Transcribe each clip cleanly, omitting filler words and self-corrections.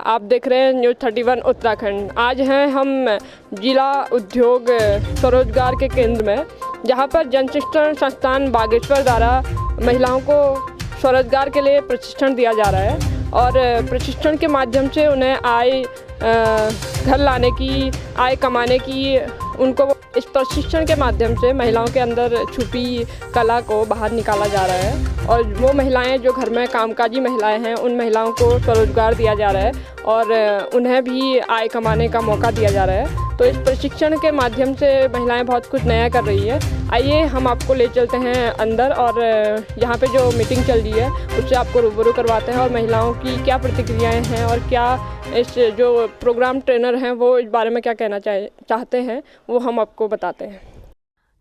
आप देख रहे हैं न्यूज़ 31 उत्तराखंड। आज हैं हम जिला उद्योग स्वरोजगार के केंद्र में, जहां पर जन शिक्षण संस्थान बागेश्वर द्वारा महिलाओं को स्वरोजगार के लिए प्रशिक्षण दिया जा रहा है और प्रशिक्षण के माध्यम से उन्हें आय घर लाने की, आय कमाने की, उनको इस प्रशिक्षण के माध्यम से महिलाओं के अंदर छुपी कला को बाहर निकाला जा रहा है और वो महिलाएं जो घर में कामकाजी महिलाएं हैं उन महिलाओं को स्वरोजगार दिया जा रहा है और उन्हें भी आय कमाने का मौका दिया जा रहा है। तो इस प्रशिक्षण के माध्यम से महिलाएं बहुत कुछ नया कर रही है। आइए हम आपको ले चलते हैं अंदर और यहाँ पे जो मीटिंग चल रही है उससे आपको रूबरू करवाते हैं और महिलाओं की क्या प्रतिक्रियाएं हैं और क्या इस जो प्रोग्राम ट्रेनर हैं वो इस बारे में क्या कहना चाहते हैं वो हम आपको बताते हैं।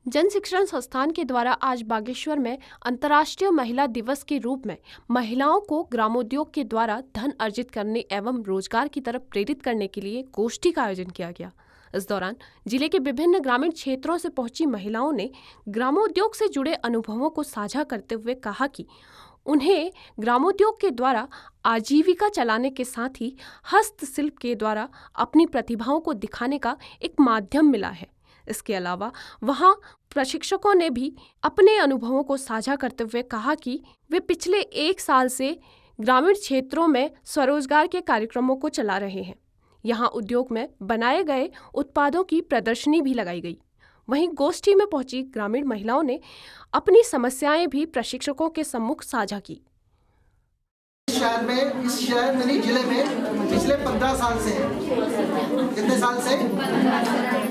जन शिक्षण संस्थान के द्वारा आज बागेश्वर में अंतर्राष्ट्रीय महिला दिवस के रूप में महिलाओं को ग्रामोद्योग के द्वारा धन अर्जित करने एवं रोजगार की तरफ प्रेरित करने के लिए गोष्ठी का आयोजन किया गया। इस दौरान जिले के विभिन्न ग्रामीण क्षेत्रों से पहुंची महिलाओं ने ग्रामोद्योग से जुड़े अनुभवों को साझा करते हुए कहा कि उन्हें ग्रामोद्योग के द्वारा आजीविका चलाने के साथ ही हस्तशिल्प के द्वारा अपनी प्रतिभाओं को दिखाने का एक माध्यम मिला है। इसके अलावा वहां प्रशिक्षकों ने भी अपने अनुभवों को साझा करते हुए कहा कि वे पिछले 1 साल से ग्रामीण क्षेत्रों में स्वरोजगार के कार्यक्रमों को चला रहे हैं। यहां उद्योग में बनाए गए उत्पादों की प्रदर्शनी भी लगाई गई। वहीं गोष्ठी में पहुंची ग्रामीण महिलाओं ने अपनी समस्याएं भी प्रशिक्षकों के सम्मुख साझा की। इस शहर में नहीं, जिले में पिछले 15 साल से है। कितने साल से?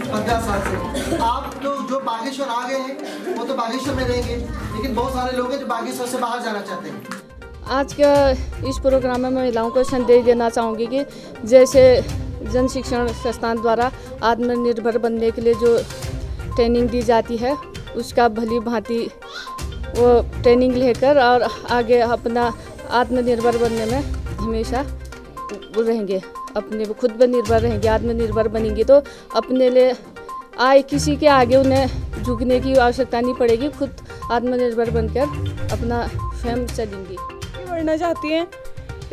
15 साल से। आप तो जो बागेश्वर आ गए हैं वो तो बागेश्वर में रहेंगे, लेकिन बहुत सारे लोग हैं जो बागेश्वर से बाहर जाना चाहते हैं। आज का इस प्रोग्राम में महिलाओं को संदेश देना चाहूँगी कि जैसे जन शिक्षण संस्थान द्वारा आत्मनिर्भर बनने के लिए जो ट्रेनिंग दी जाती है उसका भली भांति वो ट्रेनिंग लेकर और आगे अपना आत्मनिर्भर बनने में हमेशा रहेंगे, अपने खुद पर निर्भर रहेंगे। आत्मनिर्भर बनेंगे तो अपने लिए आए किसी के आगे उन्हें झुकने की आवश्यकता नहीं पड़ेगी, खुद आत्मनिर्भर बनकर अपना स्वयं चलेंगी। बढ़ना चाहती हैं,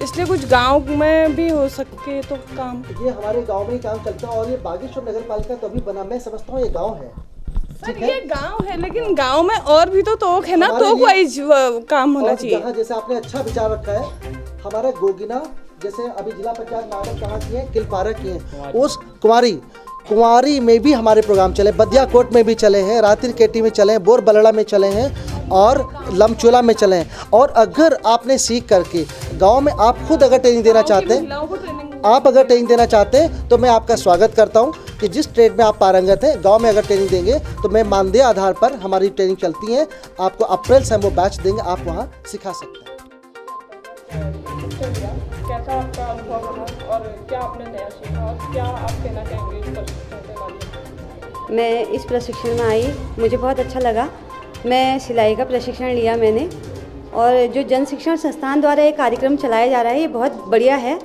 इसलिए कुछ गांव में भी हो सके तो काम। ये हमारे गांव में ही काम चलता है और ये बागेश्वर नगर पालिका तभी बना, मैं समझता हूँ ये गांव है। सर ये गांव है, लेकिन गांव में और भी तो तोक है ना, तो वाइज काम होना चाहिए। जैसे आपने अच्छा विचार रखा है, हमारा गोगिना जैसे अभी जिला पंचायत नाटक कहाँ की है, किलपारा की है, उस कुंवारी में भी हमारे प्रोग्राम चले, बदिया कोट में भी चले हैं, रातिर केटी में चले हैं, बोर बलड़ा में चले हैं और लमचोला में चले हैं। और अगर आपने सीख करके गांव में आप खुद अगर ट्रेनिंग देना चाहते हैं तो मैं आपका स्वागत करता हूं कि जिस ट्रेड में आप पारंगत हैं गांव में अगर ट्रेनिंग देंगे तो मैं मानदेय आधार पर हमारी ट्रेनिंग चलती है, आपको अप्रैल से हम वो बैच देंगे, आप वहाँ सिखा सकते हैं। कैसा आपका अनुभव रहा और क्या आपने नया सीखा और क्या आप कहना चाहेंगे इस प्रशिक्षण के बारे में? मैं इस प्रशिक्षण में आई, मुझे बहुत अच्छा लगा। मैं सिलाई का प्रशिक्षण लिया मैंने, और जो जन शिक्षण संस्थान द्वारा ये कार्यक्रम चलाया जा रहा है ये बहुत बढ़िया है।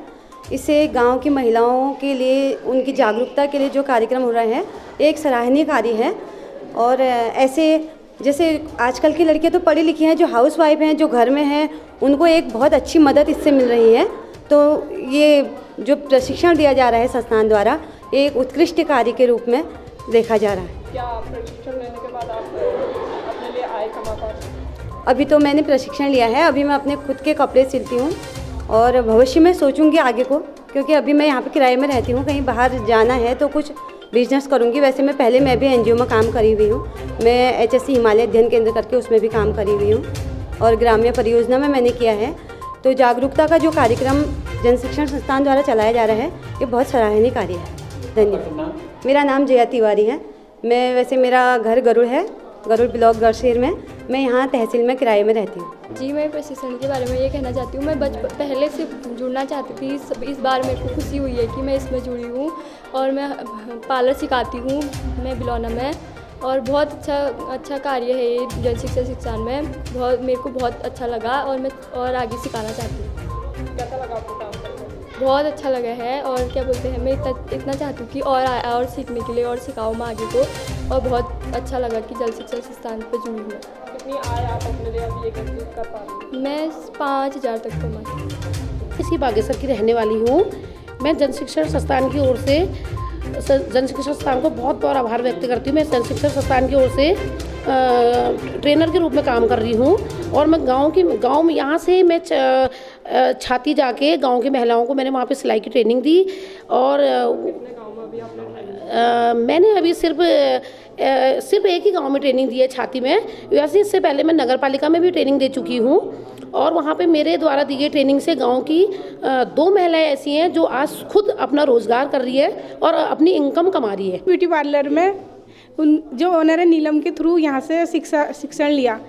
इससे गांव की महिलाओं के लिए, उनकी जागरूकता के लिए जो कार्यक्रम हो रहा है ये एक सराहनीय कार्य है। और ऐसे जैसे आजकल की लड़कियां तो पढ़ी लिखी हैं, जो हाउस वाइफ हैं, जो घर में हैं, उनको एक बहुत अच्छी मदद इससे मिल रही है। तो ये जो प्रशिक्षण दिया जा रहा है संस्थान द्वारा एक उत्कृष्ट कार्य के रूप में देखा जा रहा है। क्या प्रशिक्षण लेने के बाद आप अपने लिए आय कमा पाते हैं? अभी तो मैंने प्रशिक्षण लिया है, अभी मैं अपने खुद के कपड़े सिलती हूँ और भविष्य में सोचूंगी आगे को, क्योंकि अभी मैं यहाँ पे किराए में रहती हूँ, कहीं बाहर जाना है तो कुछ बिजनेस करूँगी। वैसे मैं पहले मैं भी एनजीओ में काम करी हुई हूँ, मैं HSC हिमालय अध्ययन केंद्र करके उसमें भी काम करी हुई हूँ और ग्राम्य परियोजना में मैंने किया है। तो जागरूकता का जो कार्यक्रम जन शिक्षण संस्थान द्वारा चलाया जा रहा है ये बहुत सराहनीय कार्य है। धन्यवाद। मेरा नाम जया तिवारी है। वैसे मेरा घर गरुड़ है, गरुड़ ब्लॉक गढ़शेर में। मैं यहाँ तहसील में किराए में रहती हूँ। जी, मैं प्रशिक्षण के बारे में ये कहना चाहती हूँ, मैं पहले से जुड़ना चाहती थी। इस बार मेरे को खुशी हुई है कि मैं इसमें जुड़ी हूँ और मैं पार्लर सिखाती हूँ मैं बिलौना में, और बहुत अच्छा कार्य है ये जन शिक्षण संस्थान में। मेरे को बहुत अच्छा लगा और मैं और आगे सिखाना चाहती हूँ। कैसा लगा आपको काम करके? बहुत अच्छा लगा है और क्या बोलते हैं, मैं इतना चाहती हूँ कि और सीखने के लिए और सिखाऊँ मैं आगे को, और बहुत अच्छा लगा कि जल शिक्षण संस्थान पर जुड़ी हूँ। कितनी आय आप अपने लिए अभी एकत्रित कर पा रही हैं? मैं 5,000 तक कमाती हूँ। इसी बागेश्वर की रहने वाली हूँ। मैं जन शिक्षण संस्थान की ओर से जन शिक्षण संस्थान को बहुत बहुत आभार व्यक्त करती हूँ। मैं जन शिक्षण संस्थान की ओर से ट्रेनर के रूप में काम कर रही हूँ और मैं गांव में यहाँ से मैं छाती जाके गांव की महिलाओं को मैंने वहाँ पे सिलाई की ट्रेनिंग दी। और मैंने अभी सिर्फ एक ही गांव में ट्रेनिंग दी है, छाती में। वैसे इससे पहले मैं नगर पालिका में भी ट्रेनिंग दे चुकी हूँ और वहाँ पे मेरे द्वारा दी गई ट्रेनिंग से गांव की 2 महिलाएं ऐसी हैं जो आज खुद अपना रोजगार कर रही है और अपनी इनकम कमा रही है। ब्यूटी पार्लर में जो ओनर है नीलम के थ्रू यहाँ से शिक्षण लिया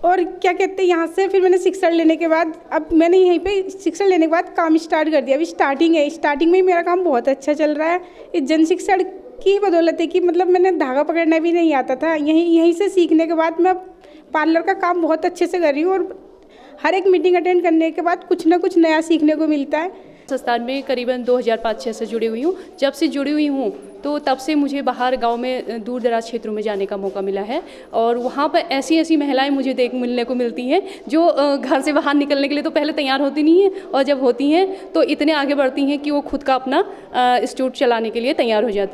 और क्या कहते हैं यहाँ से फिर मैंने शिक्षण लेने के बाद अब मैंने यहीं पे शिक्षण लेने के बाद काम स्टार्ट कर दिया। अभी स्टार्टिंग में ही मेरा काम बहुत अच्छा चल रहा है। इस जन शिक्षण की बदौलत है कि मतलब मैंने धागा पकड़ना भी नहीं आता था, यहीं से सीखने के बाद मैं पार्लर का काम बहुत अच्छे से कर रही हूँ और हर एक मीटिंग अटेंड करने के बाद कुछ ना कुछ नया सीखने को मिलता है। संस्थान में करीबन 2005-06 से जुड़ी हुई हूँ। जब से जुड़ी हुई हूँ तो तब से मुझे बाहर गांव में दूर दराज क्षेत्रों में जाने का मौका मिला है और वहाँ पर ऐसी महिलाएं मुझे मिलने को मिलती हैं जो घर से बाहर निकलने के लिए तो पहले तैयार होती नहीं हैं और जब होती हैं तो इतने आगे बढ़ती हैं कि वो खुद का अपना इंस्टीट्यूट चलाने के लिए तैयार हो जाती हैं।